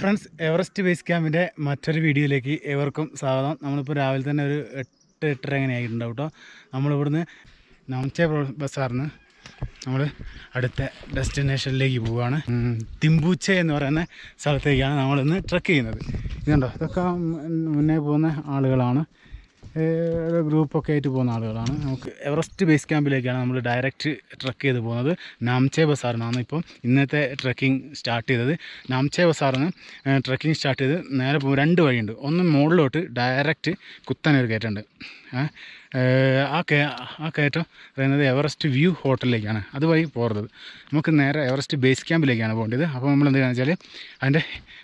Friends, Everest base ക്യാമ്പിൻ്റെ മറ്റൊരു വീഡിയോയിലേക്ക് ഏവർക്കും സ്വാഗതം. നമ്മളിപ്പോൾ രാവിലെ തന്നെ ഒരു 8-8:30 അങ്ങനെ ആയിട്ടുണ്ടാവും കേട്ടോ. നമ്മളിവിടുന്ന് നാംചെ ബസാറിന് നമ്മൾ അടുത്ത ഡെസ്റ്റിനേഷനിലേക്ക് പോവുകയാണ്. തിമ്പൂച്ചെ എന്ന് പറയുന്ന സ്ഥലത്തേക്കാണ് നമ്മളിന്ന് ട്രക്ക് ചെയ്യുന്നത്. ഇതുണ്ടോ, ഇതൊക്കെ മുന്നേ പോകുന്ന ആളുകളാണ്, ഒരു ഗ്രൂപ്പൊക്കെ ആയിട്ട് പോകുന്ന ആളുകളാണ്. നമുക്ക് എവറസ്റ്റ് ബേസ് ക്യാമ്പിലേക്കാണ് നമ്മൾ ഡയറക്റ്റ് ട്രക്ക് ചെയ്ത് പോകുന്നത്. നാംചെ ബസാറിനാണ് ഇപ്പം ഇന്നത്തെ ട്രക്കിംഗ് സ്റ്റാർട്ട് ചെയ്തത്. നാംചെ ബസാറിന് ട്രക്കിംഗ് സ്റ്റാർട്ട് ചെയ്ത് നേരെ പോകും. 2 വഴിയുണ്ട്. ഒന്ന് മുകളിലോട്ട് ഡയറക്റ്റ് കുത്തനൊരു കയറ്റമുണ്ട്. ആ കയറ്റം പറയുന്നത് എവറസ്റ്റ് വ്യൂ ഹോട്ടലിലേക്കാണ്. അതുവഴി പോകുന്നത്. നമുക്ക് നേരെ എവറസ്റ്റ് ബേസ് ക്യാമ്പിലേക്കാണ് പോകേണ്ടത്. അപ്പോൾ നമ്മൾ എന്താണെന്ന് വെച്ചാൽ അതിൻ്റെ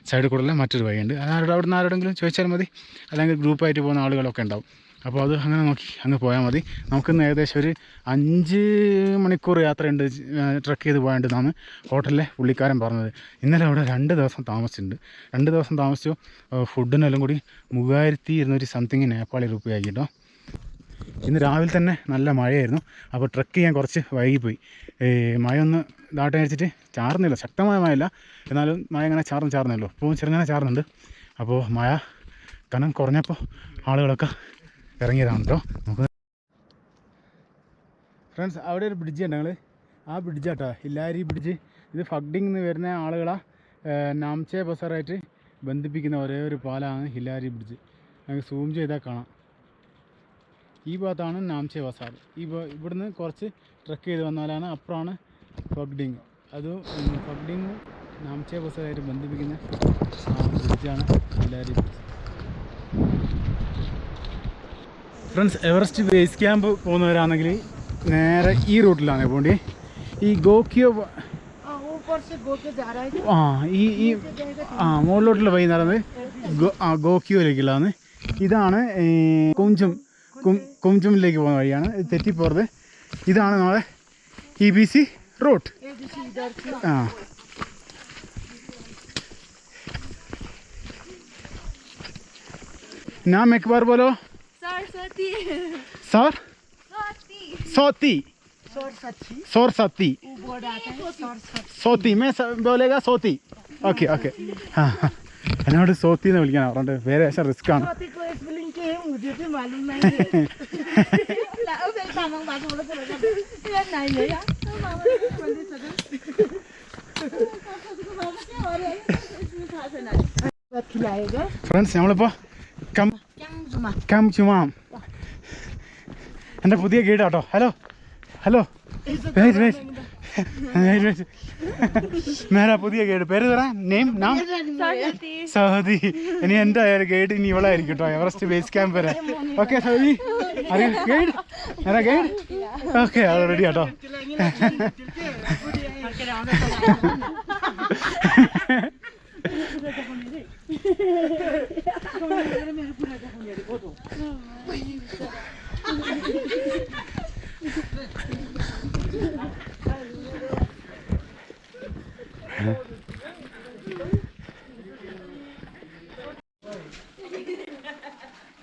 സൈഡിൽ കൂടെ മറ്റൊരു വഴിയുണ്ട്. അത് അവിടെ നിന്ന് ആരോടെങ്കിലും ചോദിച്ചാൽ മതി, അല്ലെങ്കിൽ ഗ്രൂപ്പായിട്ട് പോകുന്ന ആളുകളൊക്കെ ഉണ്ടാവും. അപ്പോൾ അത് അങ്ങനെ നോക്കി അങ്ങ് പോയാൽ മതി. നമുക്കിന്ന് ഏകദേശം ഒരു 5 മണിക്കൂർ യാത്രയുണ്ട് ട്രക്ക് ചെയ്ത് പോകേണ്ടതാണ് ഹോട്ടലിലെ പുള്ളിക്കാരൻ പറഞ്ഞത്. ഇന്നലെ അവിടെ 2 ദിവസം താമസിച്ചിട്ടുണ്ട്. 2 ദിവസം താമസിച്ചു. ഫുഡിനെല്ലാം കൂടി 3200 സംതിങ് നേപ്പാളി രൂപ ആക്കിട്ടോ. ഇന്ന് രാവിലെ തന്നെ നല്ല മഴയായിരുന്നു. അപ്പോൾ ട്രക്ക് ചെയ്യാൻ കുറച്ച് വൈകിപ്പോയി. മഴയൊന്ന് ഇതാട്ടെ വെച്ചിട്ട് ചാറുന്നില്ല, ശക്തമായ മഴയില്ല, എന്നാലും മഴ ഇങ്ങനെ ചാറുന്നല്ലോ. ഇപ്പോൾ ചെറുങ്ങനെ ചാറുന്നുണ്ട്. അപ്പോൾ മഴ കനം കുറഞ്ഞപ്പോൾ ആളുകളൊക്കെ ഇറങ്ങിയതാണ് കേട്ടോ. നമുക്ക് ഫ്രണ്ട്സ്, അവിടെ ഒരു ബ്രിഡ്ജ് ഉണ്ട്. ഞങ്ങൾ ആ ബ്രിഡ്ജാട്ടോ, ഹില്ലാരി ബ്രിഡ്ജ്. ഇത് ഫഗ്ഡിംഗ് നിന്ന് വരുന്ന ആളുകളെ നാംചെ ബസാറായിട്ട് ബന്ധിപ്പിക്കുന്ന ഒരേ ഒരു പാലമാണ് ഹില്ലാരി ബ്രിഡ്ജ്. ഞങ്ങൾക്ക് സൂം ചെയ്താൽ കാണാം. ഈ ഭാഗത്താണ് നാംചെ ബസാർ. ഇവിടുന്ന് കുറച്ച് ട്രക്ക് ചെയ്ത് വന്നാലാണ് അപ്പുറമാണ് ഫഗ്ഡിങ്. അത് ഫഗ്ഡിങ് നാംചെ ബസാറായിട്ട് ബന്ധിപ്പിക്കുന്ന ബ്രിഡ്ജാണ് Hillary bridge. Friends, Everest base camp പോകുന്നവരാണെങ്കിൽ നേരെ ഈ റൂട്ടിലാണ് പോകേണ്ടി. ഈ ഗോക്കിയോ മുകളിലോട്ടുള്ള വഴി എന്ന് പറയുന്നത് ഗോക്കിയോയിലേക്കുള്ളതാണ്. ഇതാണ് കുംജുമിലേക്ക് പോകുന്ന വഴിയാണ്. ഇത് തെറ്റിപ്പോറുന്നത്. ഇതാണ് നമ്മളെ EBC റൂട്ട്. नाम एक बार बोलो. सर सोती सोती मैं बोलेगा सोती. Okay okay. हाँ हाँ, എന്നോട് സോത്തി എന്ന് വിളിക്കാൻ പറഞ്ഞിട്ട് പേര് പക്ഷേ റിസ്ക് ആണ്. ഫ്രണ്ട്സ്, നമ്മളിപ്പോൾ കംചുമാം എൻ്റെ പുതിയ ഗൈഡ് കേട്ടോ. ഹലോ ഹലോ, മേരാ പുതിയ ഗൈഡ്. പേര് പറയാം, നെയിം നാം സഹദി. ഇനി എൻ്റെ ഗൈഡ് ഇനി ഇവളായിരിക്കും കേട്ടോ, എവറസ്റ്റ് ബേസ് ക്യാമ്പ് വരെ. ഓക്കെ സഹദി, അറിയാം ഗൈഡ്, മേരാ ഗൈഡ്. ഓക്കെ, അത് റെഡി കേട്ടോ.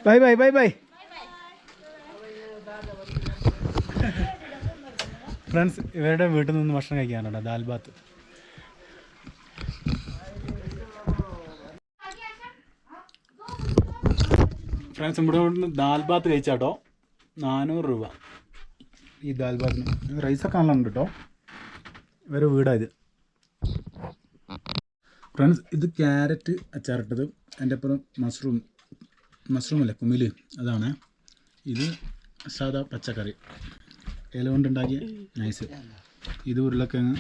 Bye bye bye bye. Friends, ഇവരുടെ വീട്ടിൽ നിന്ന് ഭക്ഷണം കഴിക്കാനുണ്ടോ, ദാൽ ബാത്ത്. ഫ്രണ്ട്സ്, ഇവിടെ ദാൽ ബാത്ത് കഴിച്ചാട്ടോ 400 രൂപ ഈ ദാൽ ബാത്തിന്. റൈസൊക്കെ നല്ല ഉണ്ട് കേട്ടോ. ഇവരുടെ വീടായത്. ഫ്രണ്ട്സ്, ഇത് ക്യാരറ്റ് അച്ചാറിട്ടത്, അതിൻ്റെ അപ്പുറം മഷ്റൂം അല്ലേ, കുമില്, അതാണ്. ഇത് സാധാ പച്ചക്കറി ഇല കൊണ്ടുണ്ടാക്കിയ നൈസ്. ഇത് ഉരുളക്കിഴങ്ങ്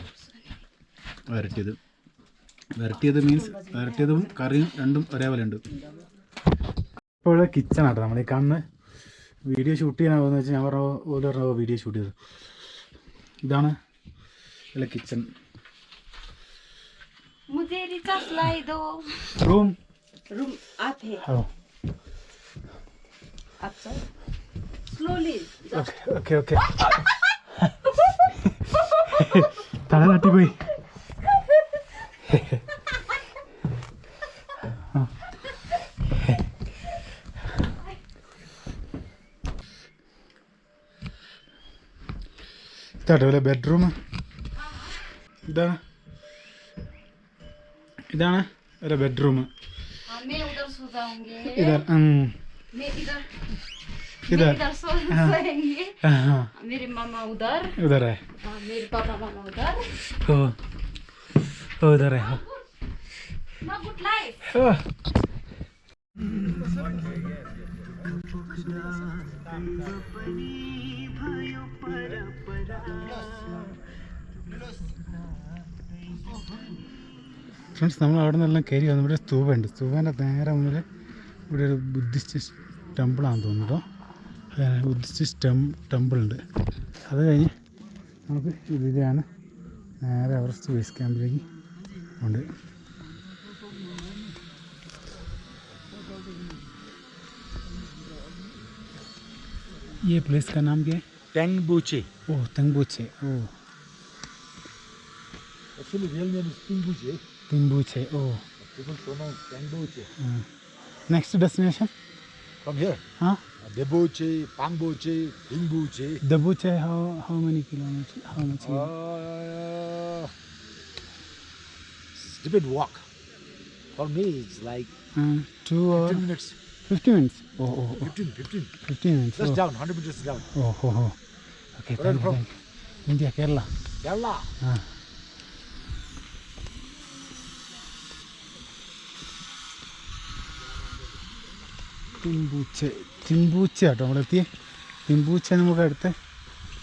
വരട്ടിയത് മീൻസ് വരട്ടിയതും കറിയും രണ്ടും ഒരേപോലെ ഉണ്ട്. ഇപ്പോൾ കിച്ചണാട്ടോ നമ്മൾ ഈ കാണുന്ന. വീഡിയോ ഷൂട്ട് ചെയ്യാനാകുമെന്ന് വെച്ചാൽ ഞാൻ പറഞ്ഞ വീഡിയോ ഷൂട്ട് ചെയ്തത്. ഇതാണ് അല്ല കിച്ചൺ. रूम आप है. हाँ. अच्छा. Slowly. Okay okay. തല തട്ടിപ്പോയി. ഇതാട്ടോ ബെഡ്റൂം. ഇതാണ് ഒരു ബെഡ്റൂം. मैं उधर सो जाऊंगी. इधर मैं इधर इधर सोएंगे. हाँ मेरी मामा उधर. उधर है. मेरे पापा मामा उधर. हो उधर है. No good life. ഫ്രണ്ട്സ്, നമ്മൾ അവിടെ നിന്നെല്ലാം കയറി വന്നു. ഇവിടെ സ്തൂപുണ്ട്. സ്തൂപേൻ്റെ നേരെ മുന്നിൽ ഇവിടെ ഒരു ബുദ്ധിസ്റ്റ് ടെമ്പിളാണെന്ന് തോന്നുന്നു കേട്ടോ. ബുദ്ധിസ്റ്റ് ടെമ്പിൾ ഉണ്ട്. അത് കഴിഞ്ഞ് നമുക്ക് ഇതിലാണ് നേരെ എവറസ്റ്റ് ബേസ് ക്യാമ്പിലേക്ക് ഉണ്ട്. ये प्लेस का नाम क्या है? Tengboche. Oh Tengboche. Oh Actually, real name is Tingboche. Tingboche. Oh People pronounce Tengboche. Next destination From here, हाँ Deboche, Pangboche, Tingboche. Deboche. How many kilometre? How much? Stupid walk. For me, it's like 2 or 15 minutes. 50 minutes. Oh 15. 15 minutes. Just down, 100 meters down. Oh. Okay, Where are you from? India, Kerala. Kerala. തിമ്പൂച്ച കേട്ടോ നമ്മളെത്തി. തിമ്പൂച്ച നമുക്ക് അടുത്ത്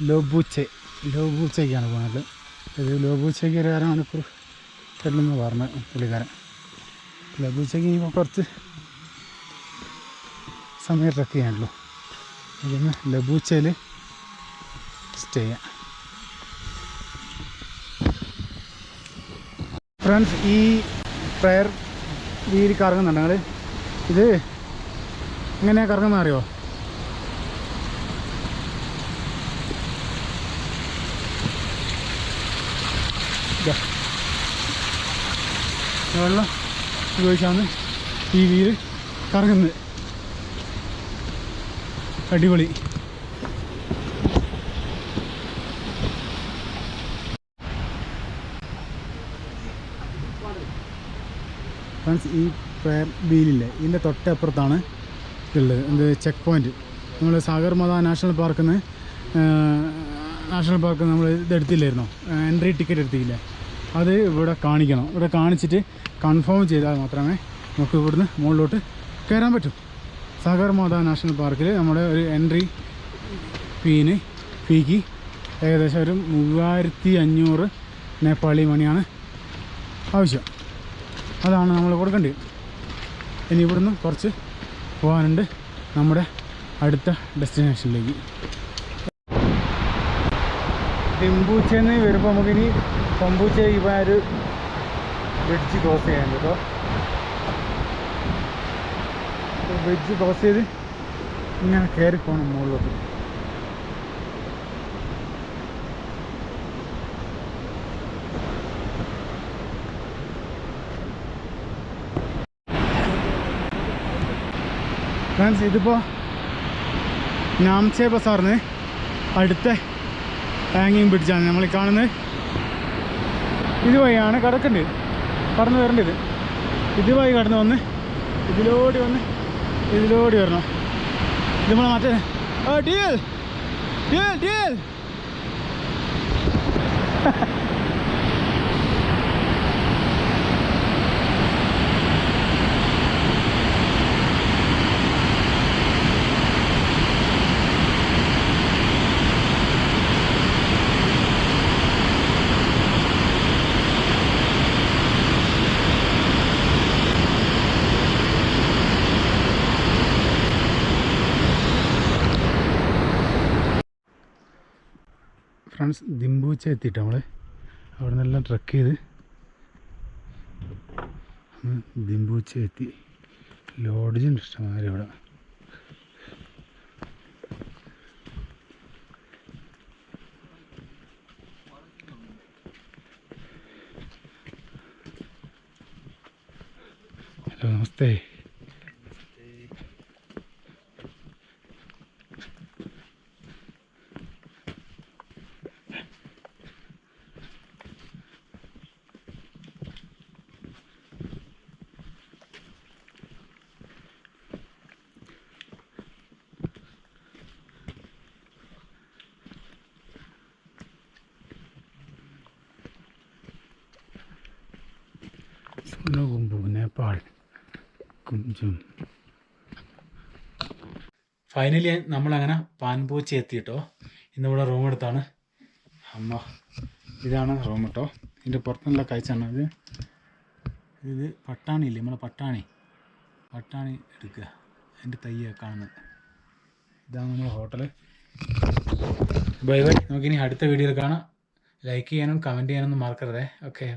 ലോബൂച്ചയ്ക്കാണ് പോകുന്നത്. ഇത് ലോബൂച്ചയ്ക്ക് ഒരു 1/2 മണിക്കൂർ ചെല്ലുമെന്ന് പറഞ്ഞു പുള്ളിക്കാരൻ. ലോബൂച്ചയ്ക്ക് ഇനിയിപ്പോൾ കുറച്ച് സമയം ട്രക്ക് ചെയ്യാനുള്ളൂ. ഇതൊന്ന് ലബൂച്ചയിൽ സ്റ്റേ ചെയ്യാം. ഫ്രണ്ട്സ്, ഈ പ്രയർ വീൽ കറങ്ങുന്നുണ്ട്. ഞങ്ങൾ ഇത് എങ്ങനെയാണ് കറങ്ങുന്നത് അറിയോ? വെള്ളം ഉപയോഗിച്ചാണ് ഈ വീല് കറങ്ങുന്നത്. അടിപൊളി. ഫ്രണ്ട്സ്, ഈ പ്രയർ വീലില്ലേ ഇതിൻ്റെ തൊട്ടപ്പുറത്താണ് ഉള്ളത് എന്ത് ചെക്ക് പോയിൻറ്റ്. നമ്മൾ സാഗർമാതാ നാഷണൽ പാർക്കിൽ നിന്ന് നമ്മൾ ഇതെടുത്തില്ലായിരുന്നോ, എൻട്രി ടിക്കറ്റ് എടുത്തില്ലേ, അത് ഇവിടെ കാണിക്കണം. ഇവിടെ കാണിച്ചിട്ട് കൺഫേം ചെയ്താൽ മാത്രമേ നമുക്ക് ഇവിടുന്ന് മുകളിലോട്ട് കയറാൻ പറ്റും. സാഗർമാതാ നാഷണൽ പാർക്കിൽ നമ്മുടെ ഒരു എൻട്രി ഫീക്ക് ഏകദേശം ഒരു 3500 നേപ്പാളി മണിയാണ് ആവശ്യം. അതാണ് നമ്മൾ കൊടുക്കേണ്ടത്. ഇനി ഇവിടുന്ന് കുറച്ച് പോകാനുണ്ട് നമ്മുടെ അടുത്ത ഡെസ്റ്റിനേഷനിലേക്ക്. തിമ്പൂച്ചെന്ന് വരുമ്പോൾ നമുക്കിനി കൊമ്പൂച്ചയ്ക്ക് ഇപ്പോൾ ഒരു ബ്രിഡ്ജ് ക്രോസ് ചെയ്യാൻ കേട്ടോ. ബ്രിഡ്ജ് ക്രോസ് ചെയ്ത് ഇങ്ങനെ കയറി പോകണം മുകളിലോട്ട്. ഫ്രണ്ട്സ്, ഇതിപ്പോൾ നാംചെ ബസാറിന് അടുത്ത ഹാങ്ങിങ് ബ്രിഡ്ജാണ് നമ്മൾ കാണുന്നത്. ഇതുവഴിയാണ് കടന്നു വരേണ്ടത്. ഇതുവഴി കടന്നു വന്ന് ഇതിലോടി വരണം. ഇത് നമ്മൾ മറ്റേ ഡീൽ ഫ്രണ്ട്സ്, ദിമ്പൂച്ച എത്തിയിട്ട് നമ്മൾ അവിടെ നിന്നെല്ലാം ട്രക്ക് ചെയ്ത് ദിമ്പൂച്ച എത്തി. ലോഡ്ജുണ്ട് ഇഷ്ടമാതിരി ഇവിടെ. ഹലോ, നമസ്തേ. കുംബു നേപ്പാൾ കുഞ്ചും. ഫൈനലി നമ്മളങ്ങനെ പാൻപൂച്ചി എത്തിയിട്ടോ. ഇന്നിവിടെ റൂം എടുത്താണ്. അമ്മ ഇതാണ് റൂം കേട്ടോ. ഇതിൻ്റെ പുറത്തുനിന്നുള്ള കാഴ്ചയാണ് ഇത്. ഇത് പട്ടാണി ഇല്ലേ, നമ്മളെ പട്ടാണി എടുക്കുക. അതിൻ്റെ തയ്യാണ് കാണുന്നത്. ഇതാണ് നമ്മുടെ ഹോട്ടൽ. Bye bye. നമുക്കിനി അടുത്ത വീഡിയോയിൽ കാണാം. ലൈക്ക് ചെയ്യാനും കമൻറ്റ് ചെയ്യാനൊന്നും മറക്കരുതേ. ഓക്കെ.